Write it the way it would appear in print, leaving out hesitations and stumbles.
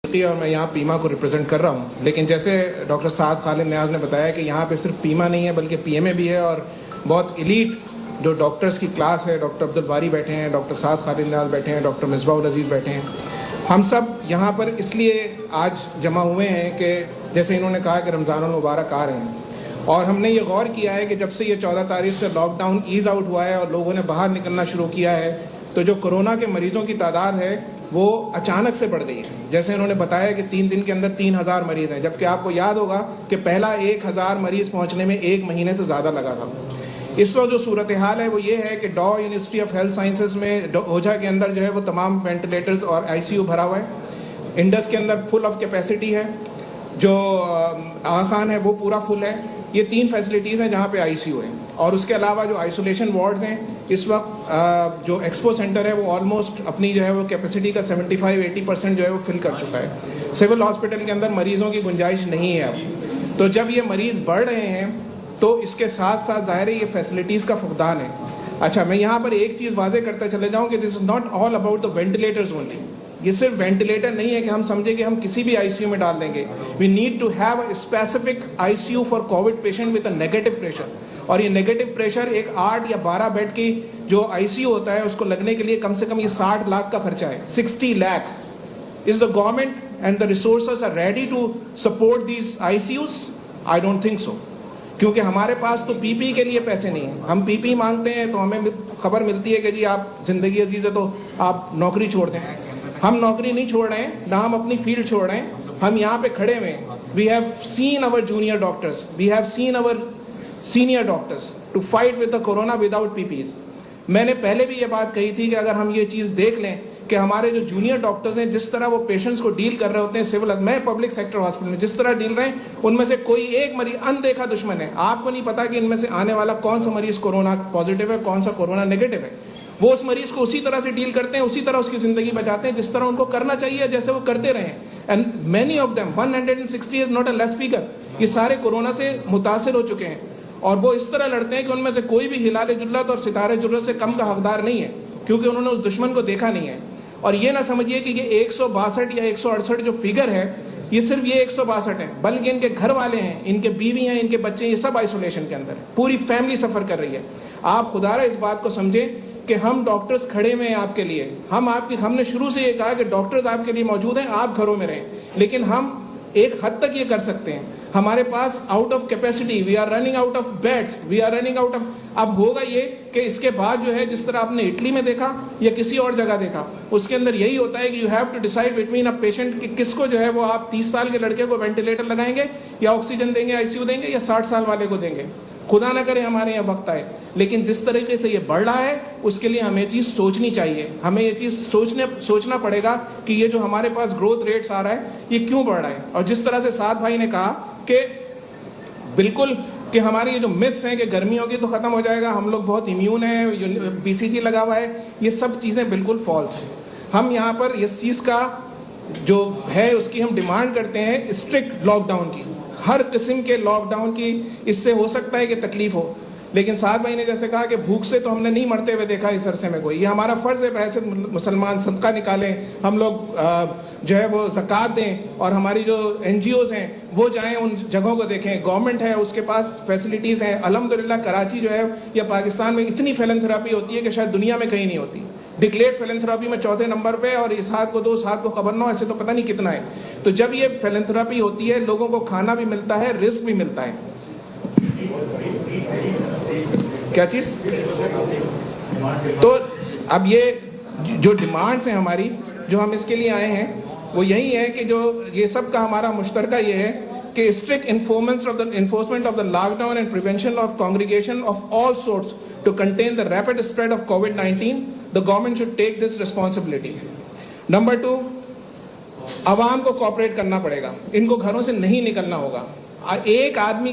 और मैं यहाँ पीमा को रिप्रेजेंट कर रहा हूँ, लेकिन जैसे डॉक्टर साद खालिद नियाज ने बताया कि यहाँ पे सिर्फ पीमा नहीं है बल्कि पीएमए भी है और बहुत इलीट जो डॉक्टर्स की क्लास है, डॉक्टर अब्दुल बारी बैठे हैं, डॉक्टर साद खालिद नियाज बैठे हैं, डॉक्टर मिसबाहुल अजीज़ बैठे हैं। हम सब यहाँ पर इसलिए आज जमा हुए हैं कि जैसे इन्होंने कहा कि रमज़ानुल मुबारक आ रहे हैं और हमने ये गौर किया है कि जब से ये 14 तारीख से लॉकडाउन ईज़ आउट हुआ है और लोगों ने बाहर निकलना शुरू किया है तो जो कोरोना के मरीज़ों की तादाद है वो अचानक से बढ़ गई है। जैसे इन्होंने बताया कि 3 दिन के अंदर 3000 मरीज़ हैं, जबकि आपको याद होगा कि पहला 1000 मरीज़ पहुंचने में 1 महीने से ज़्यादा लगा था। इस वक्त जो सूरत हाल है वो ये है कि डॉ यूनिवर्सिटी ऑफ हेल्थ साइंसेज में ओझा के अंदर जो है वो तमाम वेंटिलेटर्स और आईसीयू भरा हुआ है। इंडस के अंदर फुल ऑफ कैपेसिटी है, जो आगा खान है वो पूरा फुल है। ये 3 फैसिलिटीज़ हैं जहाँ पे आईसीयू है और उसके अलावा जो आइसोलेशन वार्ड्स हैं इस वक्त जो एक्सपो सेंटर है वो ऑलमोस्ट अपनी जो है वो कैपेसिटी का 75-80% जो है वो फिल कर चुका है। सिविल हॉस्पिटल के अंदर मरीज़ों की गुंजाइश नहीं है अब। तो जब ये मरीज़ बढ़ रहे हैं तो इसके साथ साथ ज़ाहिर है ये फैसिलिटीज़ का फुकदान है। अच्छा, मैं यहाँ पर एक चीज़ वाजे करते चले जाऊँ कि this is not all about the ventilators only. ये सिर्फ वेंटिलेटर नहीं है कि हम समझे कि हम किसी भी आईसीयू में डाल देंगे। We need to have a specific ICU for COVID patient with a negative pressure, और ये नेगेटिव प्रेशर एक 8 या 12 बेड की जो आईसीयू होता है उसको लगने के लिए कम से कम ये 60 लाख का खर्चा है, 60 lakhs। Is the government and the resources are ready to support these ICUs? I don't think so, क्योंकि हमारे पास तो पीपी के लिए पैसे नहीं है। हम पीपी मांगते हैं तो हमें खबर मिलती है कि जी आप जिंदगी अजीज है तो आप नौकरी छोड़ दें। हम नौकरी नहीं छोड़ रहे हैं, ना हम अपनी फील्ड छोड़ रहे हैं, हम यहाँ पे खड़े हुए हैं। We have seen our junior doctors, we have seen our senior doctors to fight with the corona without PPEs. मैंने पहले भी ये बात कही थी कि अगर हम ये चीज़ देख लें कि हमारे जो जूनियर डॉक्टर्स हैं जिस तरह वो पेशेंट्स को डील कर रहे होते हैं सिविल में पब्लिक सेक्टर हॉस्पिटल में जिस तरह डील रहे हैं, उनमें से कोई एक मरीज अनदेखा दुश्मन है। आपको नहीं पता कि इनमें से आने वाला कौन सा मरीज कोरोना पॉजिटिव है, कौन सा कोरोना नेगेटिव है। वो उस मरीज को उसी तरह से डील करते हैं, उसी तरह उसकी जिंदगी बचाते हैं जिस तरह उनको करना चाहिए, जैसे वो करते रहे। And many of them 160 is not a less figure. ये सारे कोरोना से मुतासिर हो चुके हैं और वो इस तरह लड़ते हैं कि उनमें से कोई भी हिलाल जुल्लत और सितारे जुल्लत से कम का हकदार नहीं है, क्योंकि उन्होंने उस दुश्मन को देखा नहीं है। और ये ना समझिए कि ये 162 या 168 जो फिगर है ये सिर्फ ये 162 है, बल्कि इनके घर वाले हैं, इनके बीवी हैं, इनके बच्चे, ये सब आइसोलेशन के अंदर, पूरी फैमिली सफर कर रही है। आप खुदारा इस बात को समझें कि हम डॉक्टर्स खड़े में हैं आपके लिए। हमने शुरू से ये कहा कि डॉक्टर्स आपके लिए मौजूद हैं, आप घरों में रहें, लेकिन हम एक हद तक ये कर सकते हैं। हमारे पास out of capacity, we are running out of beds, we are running out of. अब होगा ये कि इसके बाद जो है जिस तरह आपने इटली में देखा या किसी और जगह देखा, उसके अंदर यही होता है कि you have to decide between a patient कि किसको जो है वो आप 30 साल के लड़के को वेंटिलेटर लगाएंगे या ऑक्सीजन देंगे, आईसीयू देंगे, या 60 साल वाले को देंगे। खुदा ना करे हमारे यहाँ वक्त आए, लेकिन जिस तरीके से ये बढ़ रहा है उसके लिए हमें चीज़ सोचनी चाहिए। हमें ये चीज़ सोचना पड़ेगा कि ये जो हमारे पास ग्रोथ रेट्स आ रहा है ये क्यों बढ़ रहा है। और जिस तरह से साद भाई ने कहा कि बिल्कुल कि हमारे ये जो मिथ्स हैं कि गर्मियों की तो ख़त्म हो जाएगा, हम लोग बहुत इम्यून हैं, बीसीजी लगा हुआ है, ये सब चीज़ें बिल्कुल फॉल्स हैं। हम यहाँ पर इस चीज़ का जो है उसकी हम डिमांड करते हैं स्ट्रिक्ट लॉकडाउन की, हर किस्म के लॉकडाउन की। इससे हो सकता है कि तकलीफ हो, लेकिन साद भाई ने जैसे कहा कि भूख से तो हमने नहीं मरते हुए देखा इस अरसे में कोई। ये हमारा फ़र्ज़ है वैसे मुसलमान, सदका निकालें, हम लोग जो है वो ज़कात दें, और हमारी जो NGOs हैं वो जाएं उन जगहों को देखें। गवर्नमेंट है उसके पास फैसिलिटीज़ हैं अल्हम्दुलिल्लाह। कराची जो है या पाकिस्तान में इतनी फिलैंथ्रोपी होती है कि शायद दुनिया में कहीं नहीं होती। डिक्लेयर्ड फिलैंथ्रोपी में 4थे नंबर पे, और इस हाथ को दो, उस हाथ को खबर ना हो, ऐसे तो पता नहीं कितना है। तो जब ये फिलैंथ्रोपी होती है लोगों को खाना भी मिलता है, रिस्क भी मिलता है। क्या चीज़? तो अब ये जो डिमांड्स हैं हमारी, जो हम इसके लिए आए हैं, वो यही है कि जो ये सब का हमारा मुश्तरका ये है कि strict enforcement of the lockdown and prevention of congregation of all sorts to contain the rapid spread of COVID-19, the government should take this responsibility. Number 2, आवाम को कोऑपरेट करना पड़ेगा, इनको घरों से नहीं निकलना होगा। एक आदमी